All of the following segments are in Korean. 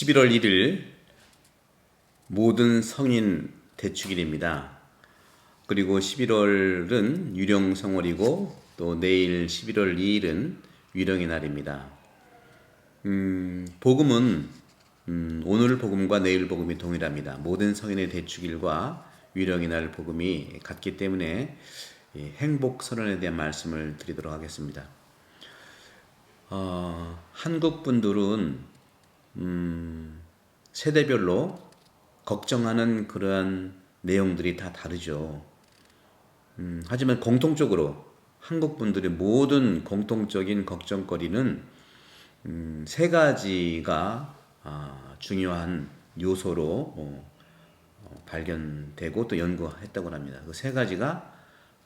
11월 1일 모든 성인 대축일입니다. 그리고 11월은 유령성월이고 또 내일 11월 2일은 유령의 날입니다. 복음은 오늘 복음과 내일 복음이 동일합니다. 모든 성인의 대축일과 유령의 날 복음이 같기 때문에 행복 선언에 대한 말씀을 드리도록 하겠습니다. 한국 분들은 세대별로 걱정하는 그러한 내용들이 다 다르죠. 하지만 공통적으로 한국 분들의 모든 공통적인 걱정거리는 세 가지가 중요한 요소로 발견되고 또 연구했다고 합니다. 그 세 가지가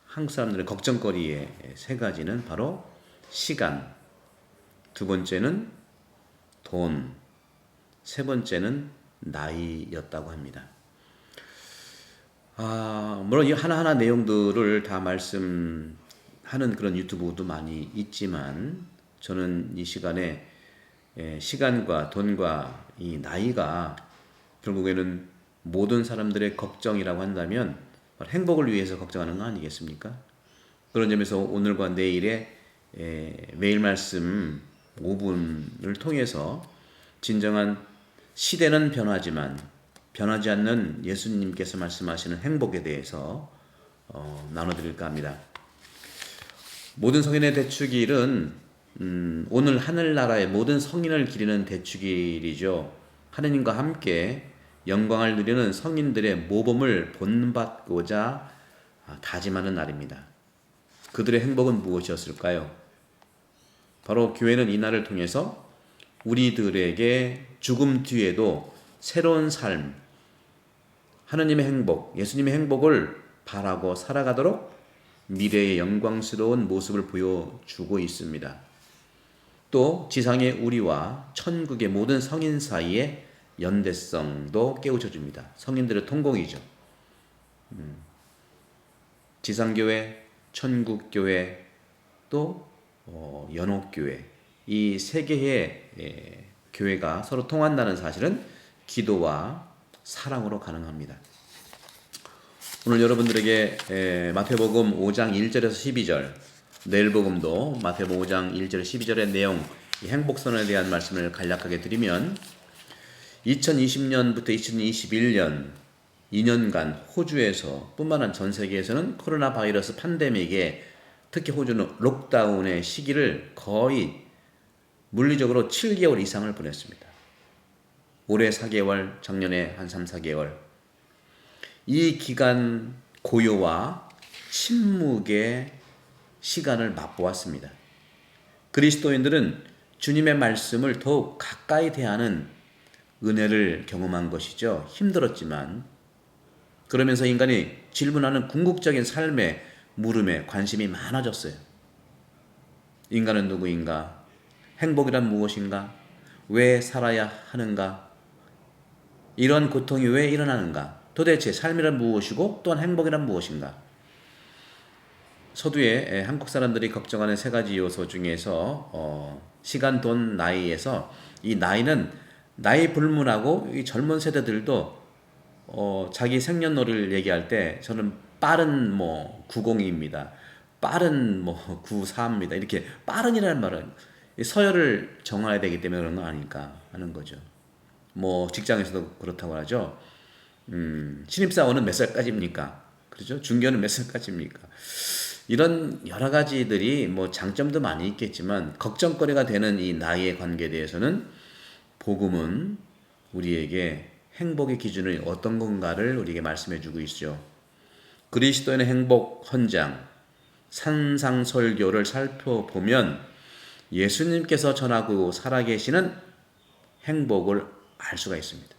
한국 사람들의 걱정거리의 세 가지는 바로 시간, 두 번째는 돈, 세 번째는 나이였다고 합니다. 물론 이 하나하나 내용들을 다 말씀하는 그런 유튜브도 많이 있지만 저는 이 시간에 시간과 돈과 이 나이가 결국에는 모든 사람들의 걱정이라고 한다면 행복을 위해서 걱정하는 거 아니겠습니까? 그런 점에서 오늘과 내일의 매일 말씀 5분을 통해서 진정한 시대는 변하지만 변하지 않는 예수님께서 말씀하시는 행복에 대해서 나눠드릴까 합니다. 모든 성인의 대축일은 오늘 하늘나라의 모든 성인을 기리는 대축일이죠. 하느님과 함께 영광을 누리는 성인들의 모범을 본받고자 다짐하는 날입니다. 그들의 행복은 무엇이었을까요? 바로 교회는 이 날을 통해서 우리들에게 죽음 뒤에도 새로운 삶, 하느님의 행복, 예수님의 행복을 바라고 살아가도록 미래의 영광스러운 모습을 보여주고 있습니다. 또 지상의 우리와 천국의 모든 성인 사이의 연대성도 깨우쳐줍니다. 성인들의 통공이죠. 지상교회, 천국교회, 또 연옥교회, 이 세 개의 교회가 서로 통한다는 사실은 기도와 사랑으로 가능합니다. 오늘 여러분들에게 마태복음 5장 1절에서 12절, 내일 복음도 마태복음 5장 1절 12절의 내용, 이 행복선언에 대한 말씀을 간략하게 드리면 2020년부터 2021년 2년간 호주에서 뿐만 아니라 전 세계에서는 코로나 바이러스 팬데믹에 특히 호주는 록다운의 시기를 거의 물리적으로 7개월 이상을 보냈습니다. 올해 4개월, 작년에 한 3, 4개월. 이 기간 고요와 침묵의 시간을 맛보았습니다. 그리스도인들은 주님의 말씀을 더욱 가까이 대하는 은혜를 경험한 것이죠. 힘들었지만 그러면서 인간이 질문하는 궁극적인 삶의 물음에 관심이 많아졌어요. 인간은 누구인가? 행복이란 무엇인가? 왜 살아야 하는가? 이런 고통이 왜 일어나는가? 도대체 삶이란 무엇이고 또한 행복이란 무엇인가? 서두에 한국 사람들이 걱정하는 세 가지 요소 중에서 시간, 돈, 나이에서 이 나이는 나이 불문하고 이 젊은 세대들도 자기 생년월일 얘기할 때 저는 빠른 90입니다. 빠른 94입니다. 이렇게 빠른이라는 말은 서열을 정해야 되기 때문에 그런 거 아닐까 하는 거죠. 직장에서도 그렇다고 하죠. 신입사원은 몇 살까지입니까? 그렇죠? 중견은 몇 살까지입니까? 이런 여러 가지들이 장점도 많이 있겠지만 걱정거리가 되는 이 나이의 관계에 대해서는 복음은 우리에게 행복의 기준이 어떤 건가를 우리에게 말씀해 주고 있죠. 그리스도인의 행복 헌장, 산상설교를 살펴보면 예수님께서 전하고 살아계시는 행복을 알 수가 있습니다.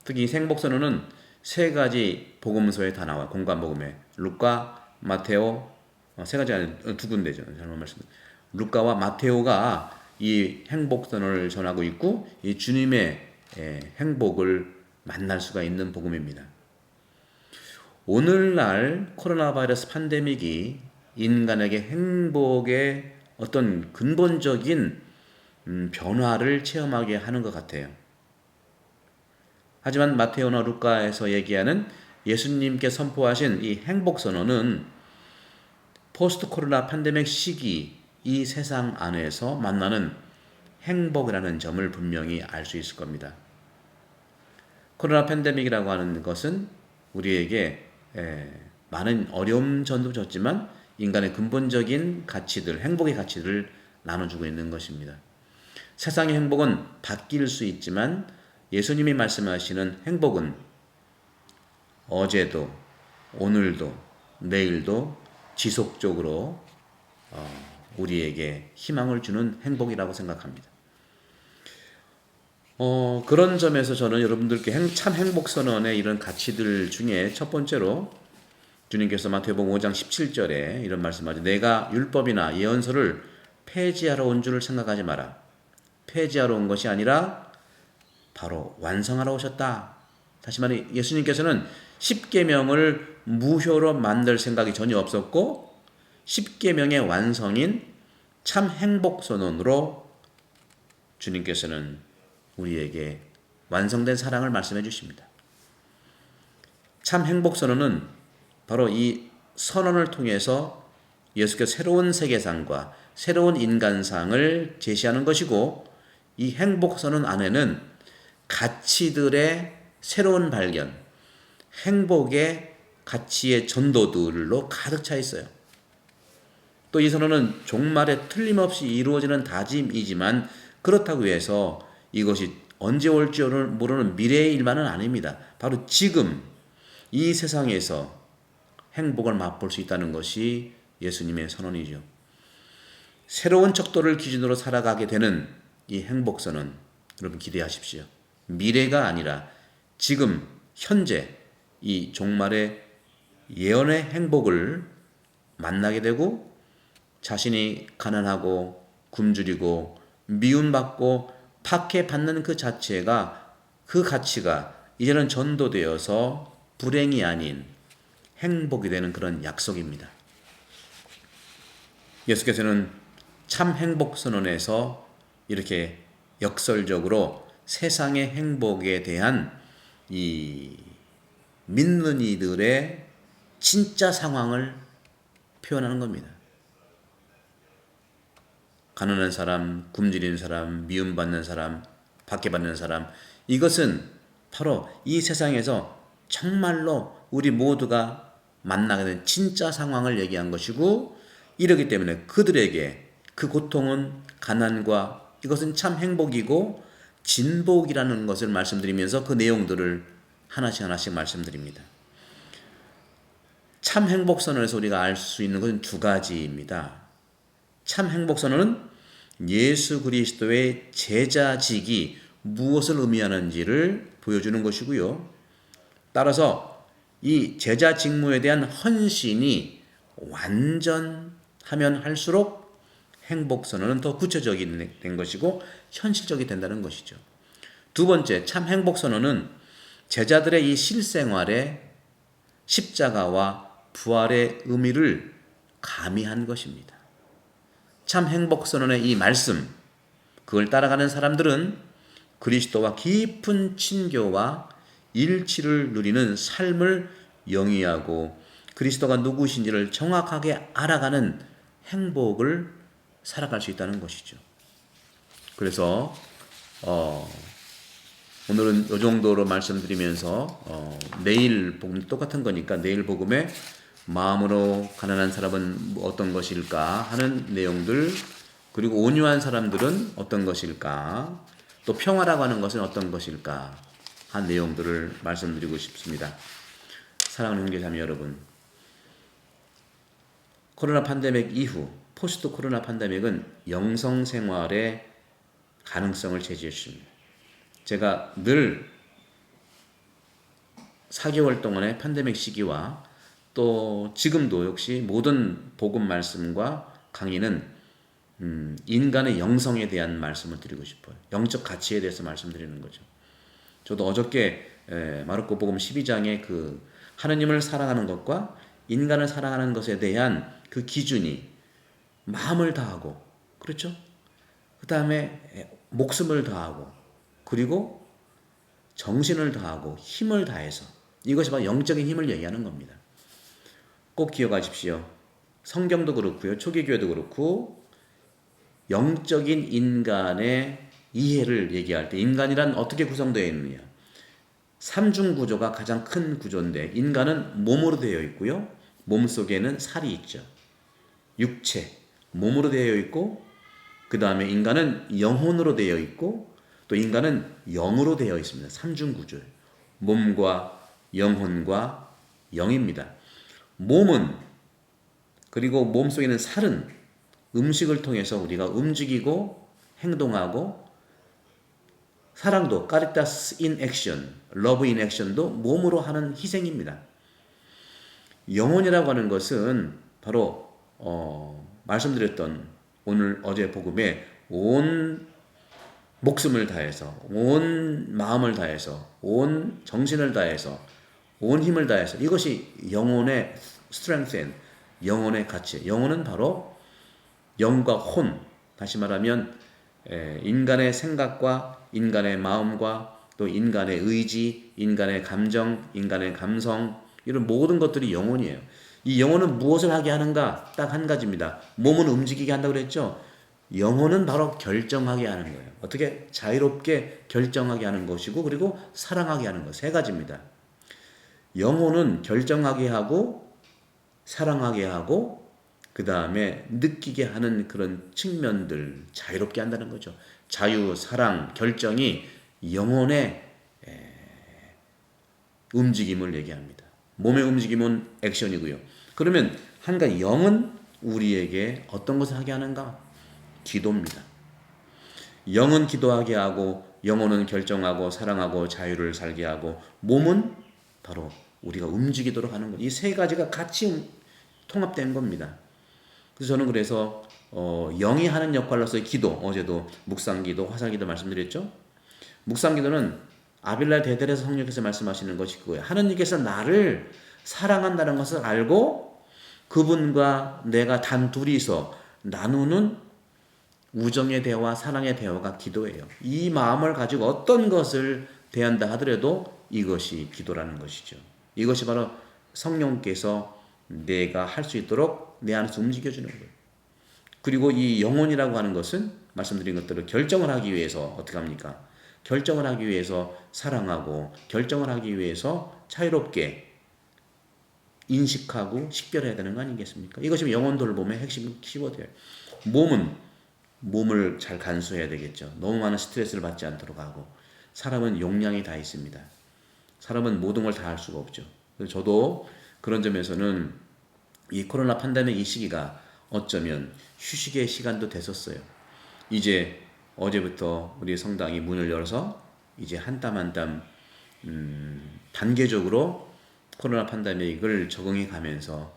특히 행복선언은 세 가지 복음서에 다 나와요. 공관복음에 루카, 마테오, 세 가지 아니 두 군데죠. 잘못 말씀드렸습니다. 루카와 마테오가 이 행복선언을 전하고 있고 이 주님의 행복을 만날 수가 있는 복음입니다. 오늘날 코로나 바이러스 팬데믹이 인간에게 행복의 어떤 근본적인 변화를 체험하게 하는 것 같아요. 하지만 마테오나 루카에서 얘기하는 예수님께 선포하신 이 행복 선언은 포스트 코로나 팬데믹 시기 이 세상 안에서 만나는 행복이라는 점을 분명히 알 수 있을 겁니다. 코로나 팬데믹이라고 하는 것은 우리에게 많은 어려움 전도 줬지만 인간의 근본적인 가치들, 행복의 가치를 나눠주고 있는 것입니다. 세상의 행복은 바뀔 수 있지만 예수님이 말씀하시는 행복은 어제도, 오늘도, 내일도 지속적으로 우리에게 희망을 주는 행복이라고 생각합니다. 그런 점에서 저는 여러분들께 참 행복선언의 이런 가치들 중에 첫 번째로 주님께서 마태복음 5장 17절에 이런 말씀하죠. 내가 율법이나 예언서를 폐지하러 온 줄을 생각하지 마라. 폐지하러 온 것이 아니라 바로 완성하러 오셨다. 다시 말해 예수님께서는 십계명을 무효로 만들 생각이 전혀 없었고 십계명의 완성인 참 행복선언으로 주님께서는 우리에게 완성된 사랑을 말씀해 주십니다. 참 행복선언은 바로 이 선언을 통해서 예수께서 새로운 세계상과 새로운 인간상을 제시하는 것이고 이 행복선언 안에는 가치들의 새로운 발견, 행복의 가치의 전도들로 가득 차 있어요. 또 이 선언은 종말에 틀림없이 이루어지는 다짐이지만 그렇다고 해서 이것이 언제 올지 모르는 미래의 일만은 아닙니다. 바로 지금 이 세상에서 행복을 맛볼 수 있다는 것이 예수님의 선언이죠. 새로운 척도를 기준으로 살아가게 되는 이 행복선언 여러분 기대하십시오. 미래가 아니라 지금 현재 이 종말의 예언의 행복을 만나게 되고 자신이 가난하고 굶주리고 미움받고 박해받는 그 자체가 그 가치가 이제는 전도되어서 불행이 아닌 행복이 되는 그런 약속입니다. 예수께서는 참 행복 선언에서 이렇게 역설적으로 세상의 행복에 대한 이 믿는 이들의 진짜 상황을 표현하는 겁니다. 가난한 사람, 굶주린 사람, 미움받는 사람, 박해받는 사람, 이것은 바로 이 세상에서 정말로 우리 모두가 만나게 된 진짜 상황을 얘기한 것이고 이러기 때문에 그들에게 그 고통은 가난과 이것은 참 행복이고 진복이라는 것을 말씀드리면서 그 내용들을 하나씩 말씀드립니다. 참 행복선언에서 우리가 알 수 있는 것은 두 가지입니다. 참 행복선언은 예수 그리스도의 제자직이 무엇을 의미하는지를 보여주는 것이고요. 따라서 이 제자 직무에 대한 헌신이 완전하면 할수록 행복선언은 더 구체적이 된 것이고 현실적이 된다는 것이죠. 두 번째, 참 행복선언은 제자들의 이 실생활에 십자가와 부활의 의미를 가미한 것입니다. 참 행복선언의 이 말씀, 그걸 따라가는 사람들은 그리스도와 깊은 친교와 일치를 누리는 삶을 영위하고 그리스도가 누구신지를 정확하게 알아가는 행복을 살아갈 수 있다는 것이죠. 그래서 오늘은 이 정도로 말씀드리면서 내일 복음 똑같은 거니까 내일 복음에 마음으로 가난한 사람은 어떤 것일까 하는 내용들, 그리고 온유한 사람들은 어떤 것일까, 또 평화라고 하는 것은 어떤 것일까 한 내용들을 말씀드리고 싶습니다. 사랑하는 형제자매 여러분, 코로나 팬데믹 이후 포스트 코로나 팬데믹은 영성 생활의 가능성을 제시해 주십니다. 제가 늘 4개월 동안의 팬데믹 시기와 또 지금도 역시 모든 복음 말씀과 강의는 인간의 영성에 대한 말씀을 드리고 싶어요. 영적 가치에 대해서 말씀드리는 거죠. 저도 어저께 마르코 복음 12장의 그 하느님을 사랑하는 것과 인간을 사랑하는 것에 대한 그 기준이 마음을 다하고, 그렇죠? 그 다음에 목숨을 다하고, 그리고 정신을 다하고 힘을 다해서, 이것이 바로 영적인 힘을 얘기하는 겁니다. 꼭 기억하십시오. 성경도 그렇고요. 초기교회도 그렇고 영적인 인간의 이해를 얘기할 때 인간이란 어떻게 구성되어 있느냐. 삼중 구조가 가장 큰 구조인데 인간은 몸으로 되어 있고요. 몸 속에는 살이 있죠. 육체, 몸으로 되어 있고 그 다음에 인간은 영혼으로 되어 있고 또 인간은 영으로 되어 있습니다. 삼중 구조예요. 몸과 영혼과 영입니다. 몸은 그리고 몸 속에 있는 살은 음식을 통해서 우리가 움직이고 행동하고 사랑도 카리타스 인 액션, 러브 인 액션도 몸으로 하는 희생입니다. 영혼이라고 하는 것은 바로 말씀드렸던 오늘 어제 복음에 온 목숨을 다해서 온 마음을 다해서 온 정신을 다해서 온 힘을 다해서 이것이 영혼의 스트렝스, 영혼의 가치. 영혼은 바로 영과 혼, 다시 말하면 인간의 생각과 인간의 마음과 또 인간의 의지, 인간의 감정, 인간의 감성 이런 모든 것들이 영혼이에요. 이 영혼은 무엇을 하게 하는가? 딱 한 가지입니다. 몸은 움직이게 한다고 그랬죠? 영혼은 바로 결정하게 하는 거예요. 어떻게? 자유롭게 결정하게 하는 것이고 그리고 사랑하게 하는 것. 세 가지입니다. 영혼은 결정하게 하고 사랑하게 하고 그 다음에 느끼게 하는 그런 측면들 자유롭게 한다는 거죠. 자유, 사랑, 결정이 영혼의 움직임을 얘기합니다. 몸의 움직임은 액션이고요. 그러면 한 가지 영은 우리에게 어떤 것을 하게 하는가? 기도입니다. 영은 기도하게 하고 영혼은 결정하고 사랑하고 자유를 살게 하고 몸은 바로 우리가 움직이도록 하는 것. 이 세 가지가 같이 통합된 겁니다. 그래서 저는 그래서 영이 하는 역할로서의 기도, 어제도 묵상기도, 화살기도 말씀드렸죠. 묵상기도는 아빌라 데델에서 성령께서 말씀하시는 것이 그거예요. 하느님께서 나를 사랑한다는 것을 알고 그분과 내가 단 둘이서 나누는 우정의 대화, 사랑의 대화가 기도예요. 이 마음을 가지고 어떤 것을 대한다 하더라도 이것이 기도라는 것이죠. 이것이 바로 성령께서 내가 할 수 있도록 내 안에서 움직여주는 거예요. 그리고 이 영혼이라고 하는 것은 말씀드린 것대로 결정을 하기 위해서 어떻게 합니까? 결정을 하기 위해서 사랑하고 결정을 하기 위해서 자유롭게 인식하고 식별해야 되는 거 아니겠습니까? 이것이 영혼 돌봄의 핵심 키워드예요. 몸은 몸을 잘 간수해야 되겠죠. 너무 많은 스트레스를 받지 않도록 하고 사람은 용량이 다 있습니다. 사람은 모든 걸 다 할 수가 없죠. 그래서 저도 그런 점에서는 이 코로나 팬데믹 이 시기가 어쩌면 휴식의 시간도 됐었어요. 이제 어제부터 우리 성당이 문을 열어서 이제 한 땀 한 땀 단계적으로 코로나 팬데믹을 적응해 가면서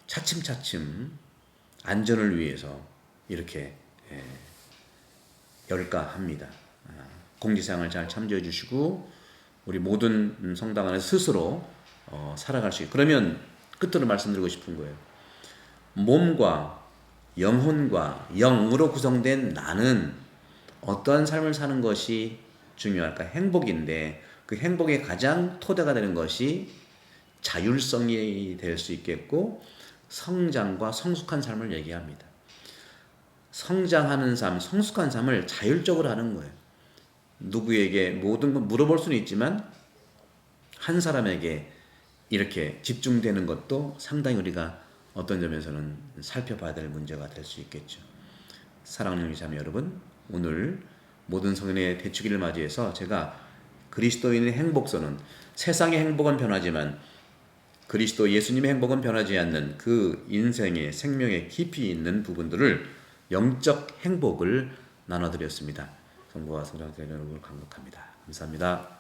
차츰차츰 안전을 위해서 이렇게 열까 합니다. 공지사항을 잘 참조해 주시고 우리 모든 성당 안에서 스스로 살아갈 수 있고 그러면 끝으로 말씀드리고 싶은 거예요. 몸과 영혼과 영으로 구성된 나는 어떠한 삶을 사는 것이 중요할까? 행복인데 그 행복의 가장 토대가 되는 것이 자율성이 될 수 있겠고 성장과 성숙한 삶을 얘기합니다. 성장하는 삶, 성숙한 삶을 자율적으로 하는 거예요. 누구에게 모든 걸 물어볼 수는 있지만 한 사람에게 이렇게 집중되는 것도 상당히 우리가 어떤 점에서는 살펴봐야 될 문제가 될 수 있겠죠. 사랑하는 자매 여러분, 오늘 모든 성인의 대축일을 맞이해서 제가 그리스도인의 행복선은 세상의 행복은 변하지만 그리스도 예수님의 행복은 변하지 않는 그 인생의 생명의 깊이 있는 부분들을 영적 행복을 나눠드렸습니다. 성부와 성자와 여러분을 감독합니다. 감사합니다.